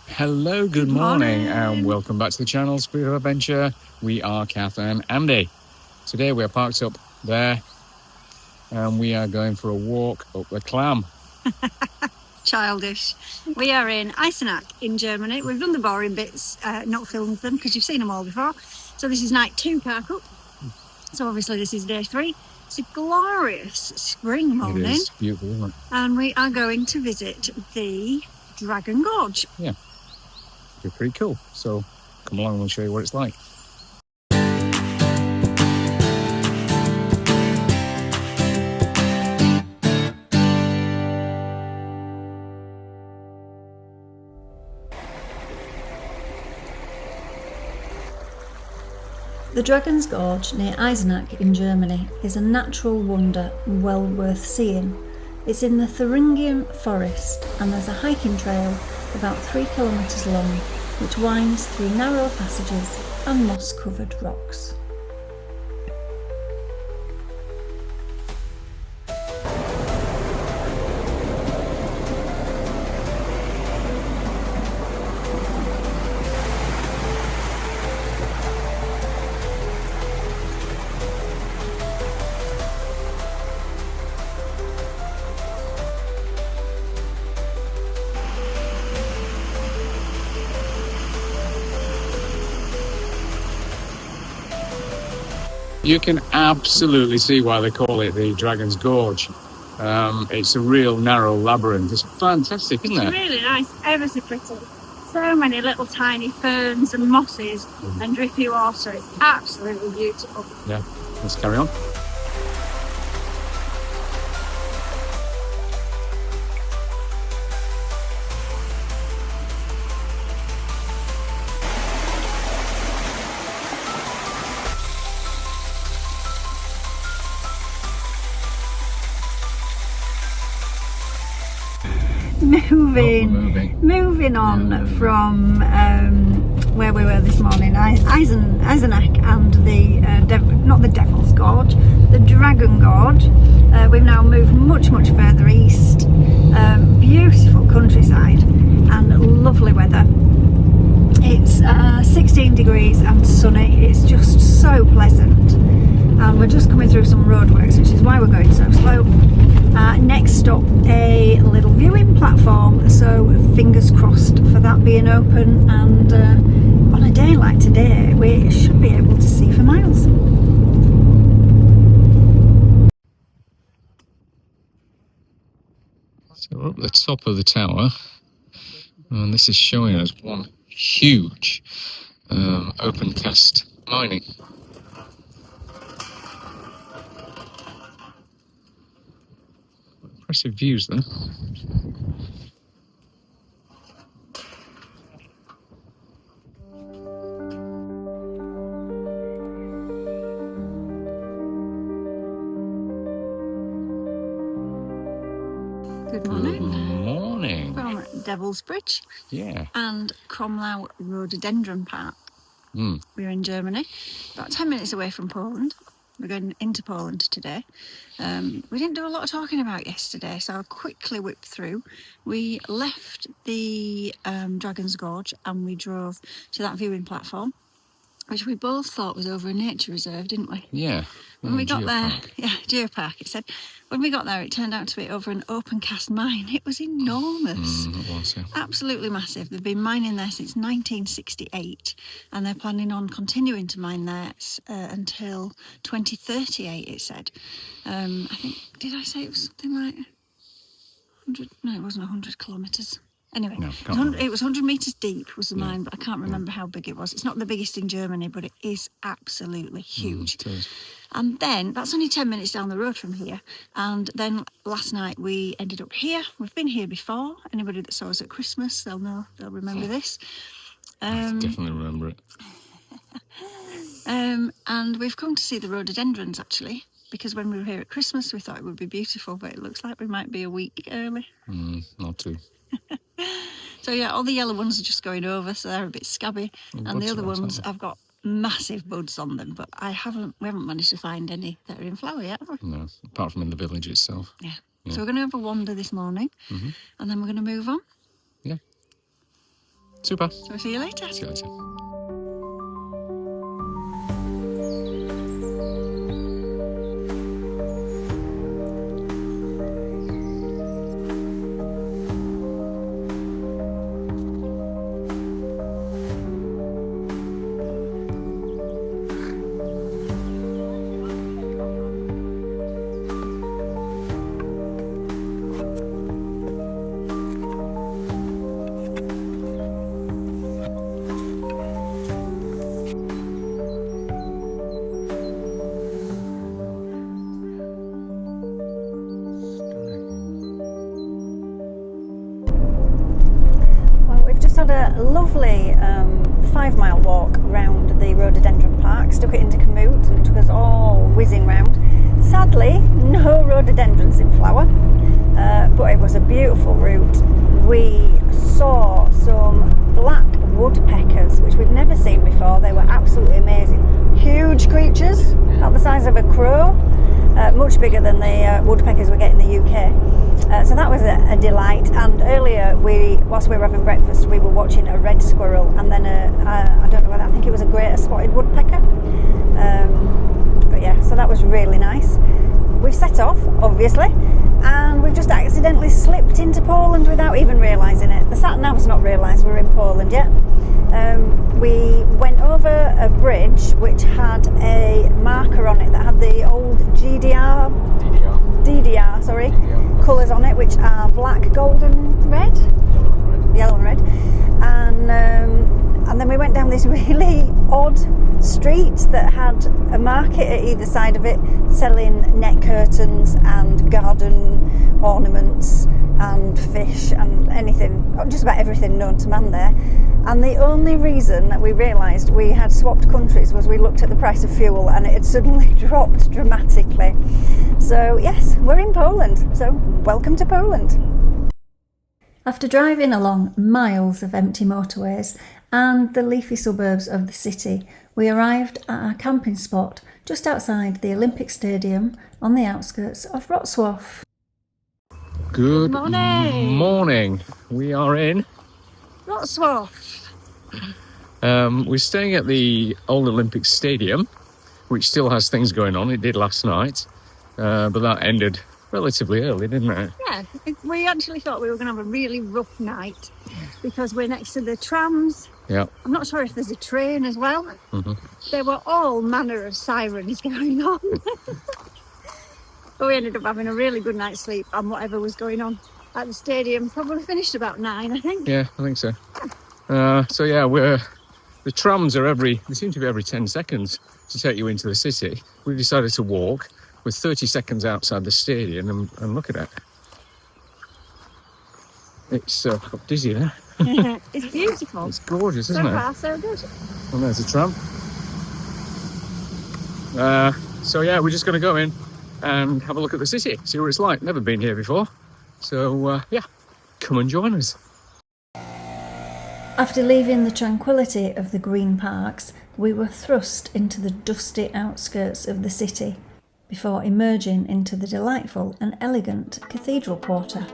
Hello, good morning, and welcome back to the channel, Spirit of Adventure. We are Kath and Andy. Today we are parked up there, and we are going for a walk up the Clam. Childish. We are in Eisenach in Germany. We've done the boring bits, not filmed them because you've seen them all before. So this is night 2 park up. So obviously this is day 3. It's a glorious spring morning. It is beautiful, isn't it? And we are going to visit the Dragon Gorge. Yeah, it'll be pretty cool. So come along and we'll show you what it's like. The Dragon's Gorge near Eisenach in Germany is a natural wonder well worth seeing. It's in the Thuringian Forest and there's a hiking trail about 3 kilometres long which winds through narrow passages and moss-covered rocks. You can absolutely see why they call it the Dragon's Gorge. It's a real narrow labyrinth. It's fantastic, isn't it? It's really nice, ever so pretty. So many little tiny ferns and mosses and drippy water. It's absolutely beautiful. Yeah, let's carry on. Moving on from where we were this morning, Eisenach and the not the Devil's Gorge, the Dragon Gorge. We've now moved much further east. Beautiful countryside and lovely weather. It's 16 degrees and sunny. It's just so pleasant, and we're just coming through some roadworks, which is why we're going so slow. Next up, a little viewing platform, so fingers crossed for that being open, and on a day like today we should be able to see for miles. So we're up the top of the tower, and this is showing us one huge opencast mining. Impressive views there. Good morning. Good morning. From Devil's Bridge, Yeah. and Kromlau Rhododendron Park. We're in Germany, about 10 minutes away from Poland. We're going into Poland today. We didn't do a lot of talking about yesterday, so I'll quickly whip through. We left the Dragon's Gorge and we drove to that viewing platform, which we both thought was over a nature reserve, didn't we? Yeah. When we got there, Geopark. Geopark, it said. When we got there, it turned out to be over an opencast mine. It was enormous. It was, yeah. Absolutely massive. They've been mining there since 1968, and they're planning on continuing to mine there until 2038, it said. I think, did I say it was something like 100? No, it wasn't 100 kilometres. Anyway, No, it was 100 metres deep was the mine, but I can't remember how big it was. It's not the biggest in Germany, but it is absolutely huge. It is. And then, that's only 10 minutes down the road from here. And then last night we ended up here. We've been here before. Anybody that saw us at Christmas, they'll remember this. I definitely remember it. And we've come to see the rhododendrons, actually, because when we were here at Christmas, we thought it would be beautiful, but it looks like we might be a week early. Not too. So yeah, all the yellow ones are just going over, so they're a bit scabby, and the other ones have got massive buds on them, but we haven't managed to find any that are in flower yet, have we? No, apart from in the village itself. Yeah. So we're going to have a wander this morning, and then we're going to move on. Yeah. Super. So I'll see you later. See you later. Had a lovely 5-mile walk around the Rhododendron Park, stuck it into commute and it took us all whizzing round. Sadly, no rhododendrons in flower, but it was a beautiful route. We saw some black woodpeckers, which we've never seen before. They were absolutely amazing. Huge creatures, about the size of a crow, much bigger than the woodpeckers we get in the UK. So that was a delight. And earlier, whilst we were having breakfast, we were watching a red squirrel and then I don't know whether, I think it was a greater spotted woodpecker. But yeah, so that was really nice. We've set off, obviously, and we've just accidentally slipped into Poland without even realising it. The sat-nav's not realised we're in Poland yet. We went over a bridge which had a marker on it that had the old DDR colours on it, which are black, gold and red. Yellow and red. And then we went down this really odd street that had a market at either side of it selling net curtains and garden ornaments and fish and anything, just about everything known to man there. And the only reason that we realised we had swapped countries was we looked at the price of fuel and it had suddenly dropped dramatically. So yes, we're in Poland, so welcome to Poland. After driving along miles of empty motorways and the leafy suburbs of the city, we arrived at our camping spot just outside the Olympic Stadium on the outskirts of Wroclaw. Good morning. We are in Wroclaw. We're staying at the old Olympic Stadium, which still has things going on. It did last night, but that ended relatively early, didn't it? Yeah, we actually thought we were going to have a really rough night because we're next to the trams. Yeah. I'm not sure if there's a train as well. Mm-hmm. There were all manner of sirens going on. But we ended up having a really good night's sleep on whatever was going on at the stadium. Probably finished about 9, I think. Yeah, I think so. So yeah, the trams they seem to be every 10 seconds to take you into the city. We decided to walk. We're 30 seconds outside the stadium and look at it. It's got dizzy there. It's beautiful. It's gorgeous, isn't it? So far, so good. And there's a tram. So yeah, we're just going to go in and have a look at the city, see what it's like. Never been here before. So yeah, come and join us. After leaving the tranquility of the green parks, we were thrust into the dusty outskirts of the city before emerging into the delightful and elegant cathedral quarter.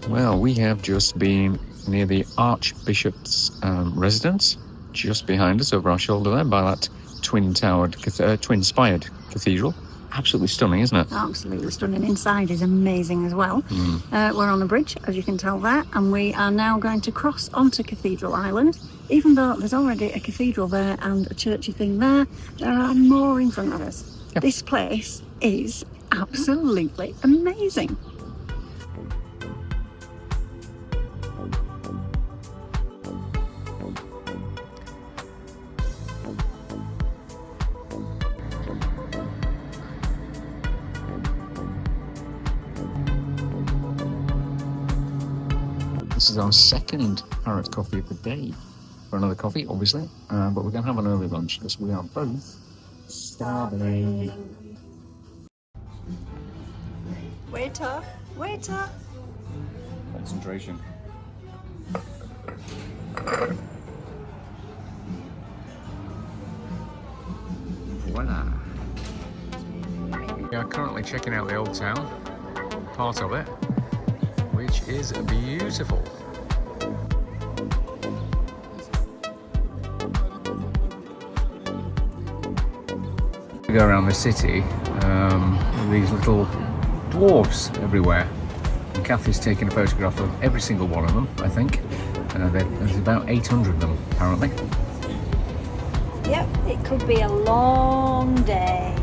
Well, we have just been near the Archbishop's residence, just behind us over our shoulder there, by that twin-spire cathedral. Absolutely stunning, isn't it? Absolutely stunning. Inside is amazing as well. We're on a bridge, as you can tell there, and we are now going to cross onto Cathedral Island. Even though there's already a cathedral there and a churchy thing there are more in front of us. Yep. This place is absolutely amazing. this is our second Parrot coffee of the day. For another coffee, obviously, but we're going to have an early lunch because we are both starving. Waiter, waiter. Concentration. Voila. We are currently checking out the old town, part of it, which is beautiful. We go around the city with these little dwarfs everywhere. And Kathy's taken a photograph of every single one of them, I think. There's about 800 of them, apparently. Yep, it could be a long day.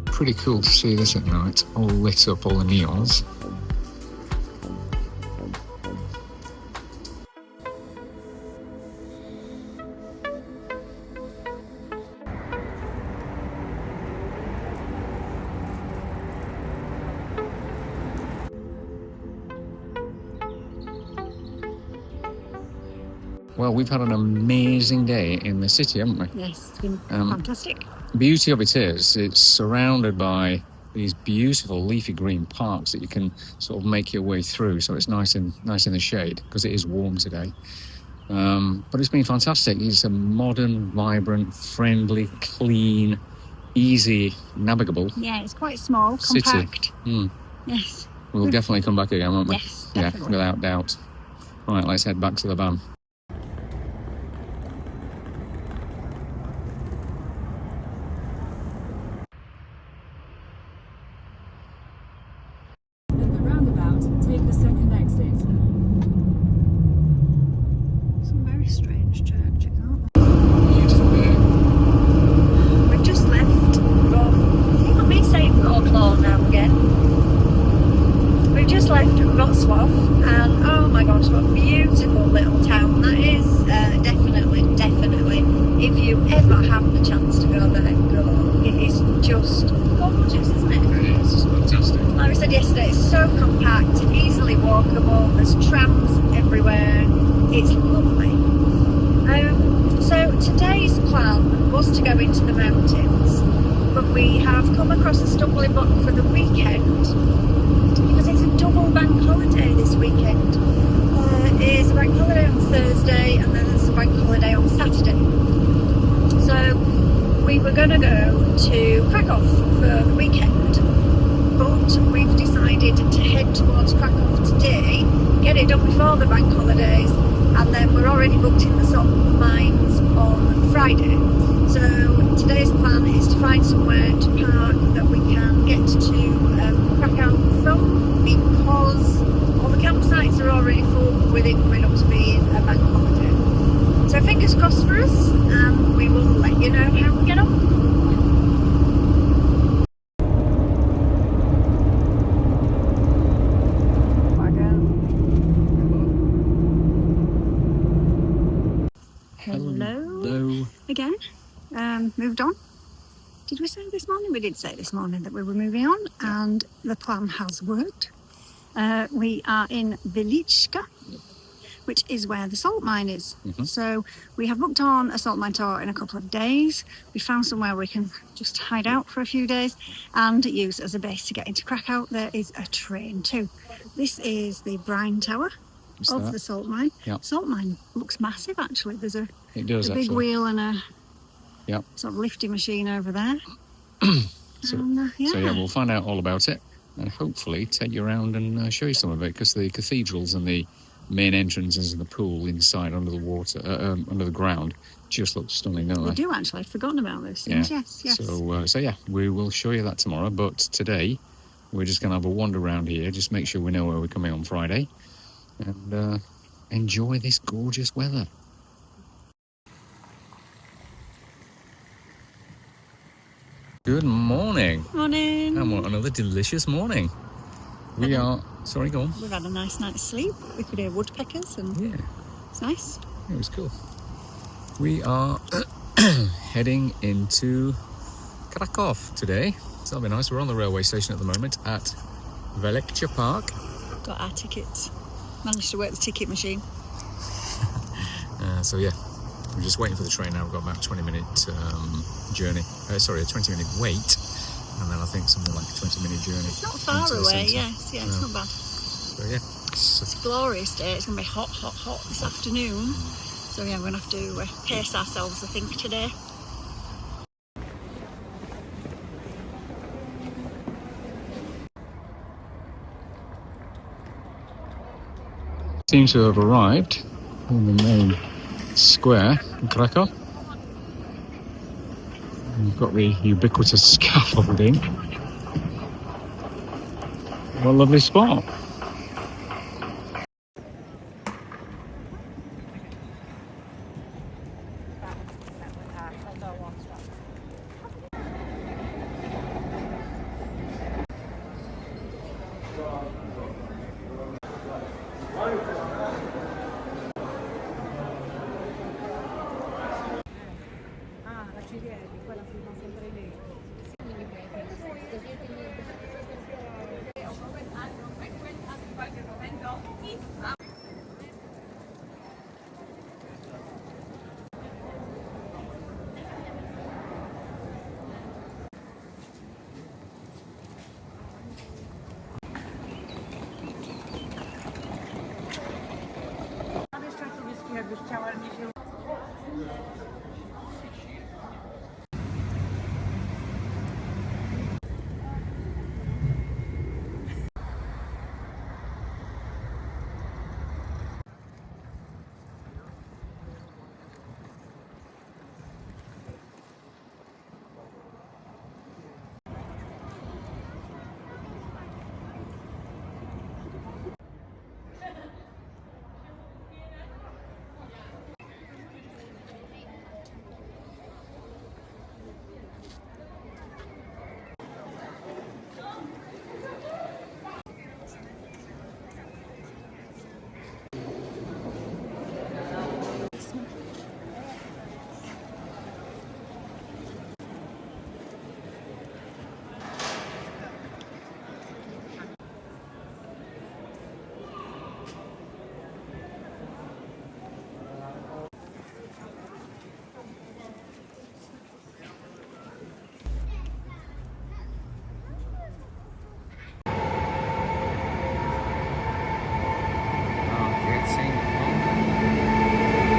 Pretty cool to see this at night, all lit up, all the neons. Well, we've had an amazing day in the city, haven't we? Yes, it's been fantastic. The beauty of it is it's surrounded by these beautiful leafy green parks that you can sort of make your way through, so it's nice in the shade because it is warm today. But it's been fantastic. It's a modern, vibrant, friendly, clean, easy, navigable. Yeah, it's quite small, city. compact. Mm. Yes. We'll definitely come back again, won't we? Yes, definitely. Yeah, without doubt. Right, let's head back to the van. Take the second exit. Some very strange churches, aren't Beautiful day. they? We've just left even me saying Wroclaw now again. We've just left Wroclaw, and oh my gosh, what a beautiful little town that is. Definitely, if you ever have the chance to go there, go. It is just gorgeous, isn't it? It is, it's fantastic. Like we said yesterday, it's so compact, easily walkable, there's trams everywhere, it's lovely. So today's plan was to go into the mountains, but we have come across a stumbling block for the weekend, because it's a double bank holiday this weekend. There is a bank holiday on Thursday, and then there's a bank holiday on Saturday. So we were going to go to Krakow for the weekend, but we've decided to head towards Krakow today, get it done before the bank holidays, and then we're already booked in the salt mines on Friday. So today's plan is to find somewhere to park that we can get to Krakow from, because all the campsites are already full with it coming up to being a bank holiday. So fingers crossed for us, and we will let you know how we get on. Hello. Again. Moved on. Did we say this morning? We did say this morning that we were moving on, and the plan has worked. We are in Wieliczka, which is where the salt mine is. Mm-hmm. So we have booked on a salt mine tour in a couple of days. We found somewhere we can just hide out for a few days and use as a base to get into Krakow. There is a train too. This is the brine tower of the salt mine. Yep. Salt mine looks massive actually. There's a big wheel and a sort of lifting machine over there. So we'll find out all about it and hopefully take you around and show you some of it, because the cathedrals and the main entrances of the pool inside under the water, under the ground, just look stunning, don't They they? do actually. I'd forgotten about those things. Yeah. Yes. So yeah, we will show you that tomorrow. But today, we're just going to have a wander around here, just make sure we know where we're coming on Friday, and enjoy this gorgeous weather. Good morning. Morning. And what another delicious morning. We are. Sorry, go on. We've had a nice night's sleep. We could hear woodpeckers, and Yeah, it's nice. it was cool. We are heading into Krakow today. So that'll be nice. We're on the railway station at the moment at Wieliczka Park. Got our tickets. Managed to work the ticket machine. So yeah, we're just waiting for the train now. We've got about a 20-minute journey. A 20-minute wait, and then I think something like a 20-minute journey. It's not far into the away. centre. Yes, yeah, it's not bad. So yeah, It's a glorious day. It's going to be hot, hot, hot this afternoon. So yeah, we're going to have to pace ourselves, I think, today. seems to have arrived in the main square in Krakow. You've got the ubiquitous scaffolding. What a lovely spot.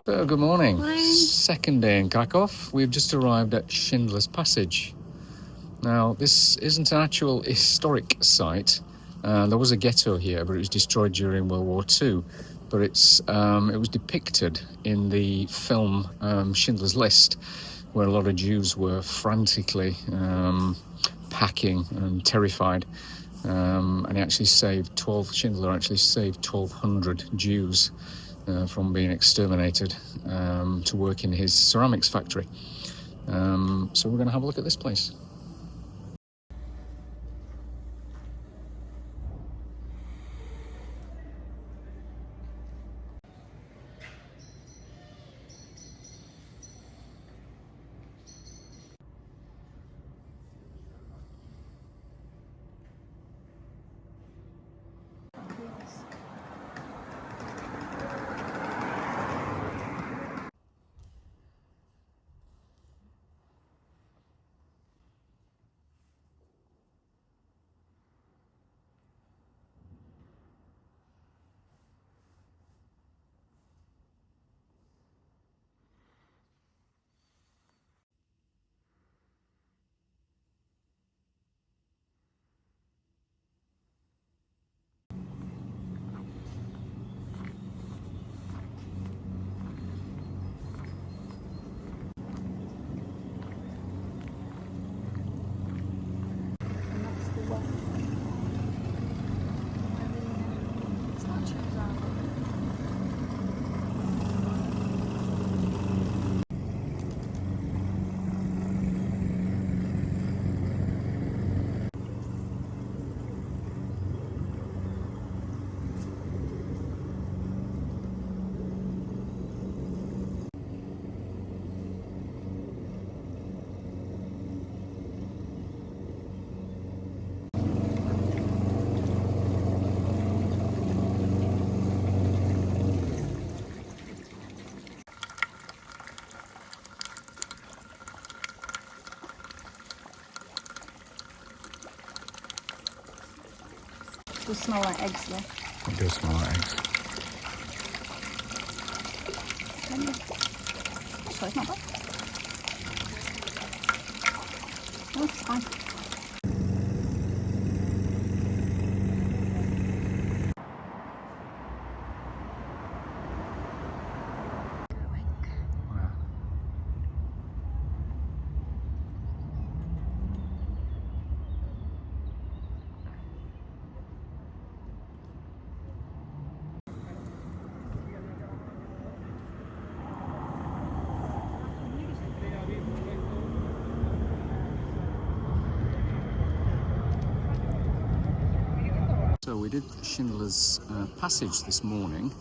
So, good morning. Morning. Second day in Krakow. We've just arrived at Schindler's Passage. Now, this isn't an actual historic site. There was a ghetto here, but it was destroyed during World War II. But it was depicted in the film Schindler's List, where a lot of Jews were frantically packing and terrified. And Schindler actually saved 1,200 Jews from being exterminated to work in his ceramics factory. So we're going to have a look at this place. does smell like eggs though. It does smell like eggs. Actually, it's not bad. Oh, it's fine. So we did Schindler's Passage this morning,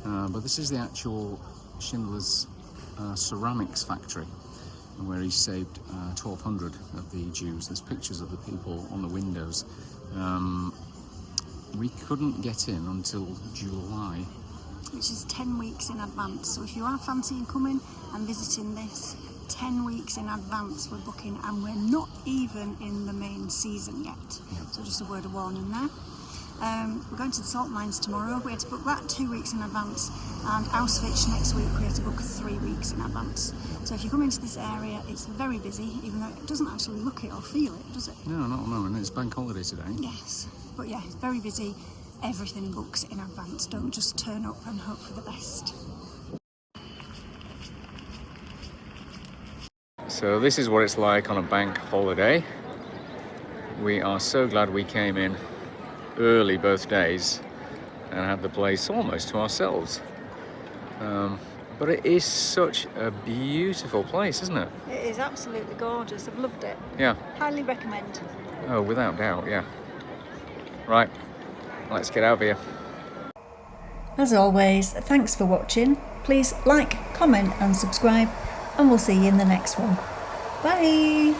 but this is the actual Schindler's ceramics factory, where he saved 1,200 of the Jews. There's pictures of the people on the windows. We couldn't get in until July. Which is 10 weeks in advance. So if you are fancying coming and visiting this, 10 weeks in advance we're booking, and we're not even in the main season yet. Yeah. So just a word of warning there. We're going to the salt mines tomorrow. We had to book that 2 weeks in advance, and Auschwitz next week we had to book 3 weeks in advance. So if you come into this area, it's very busy, even though it doesn't actually look it or feel it, does it? No, not at the moment. It's bank holiday today. Yes, but yeah, it's very busy. Everything books in advance. Don't just turn up and hope for the best. So this is what it's like on a bank holiday. We are so glad we came in early both days and had the place almost to ourselves. But it is such a beautiful place, isn't it? It is absolutely gorgeous. I've loved it. Yeah. Highly recommend. Oh, without doubt, yeah. Right, let's get out of here. As always, thanks for watching. Please like, comment and subscribe, and we'll see you in the next one. Bye!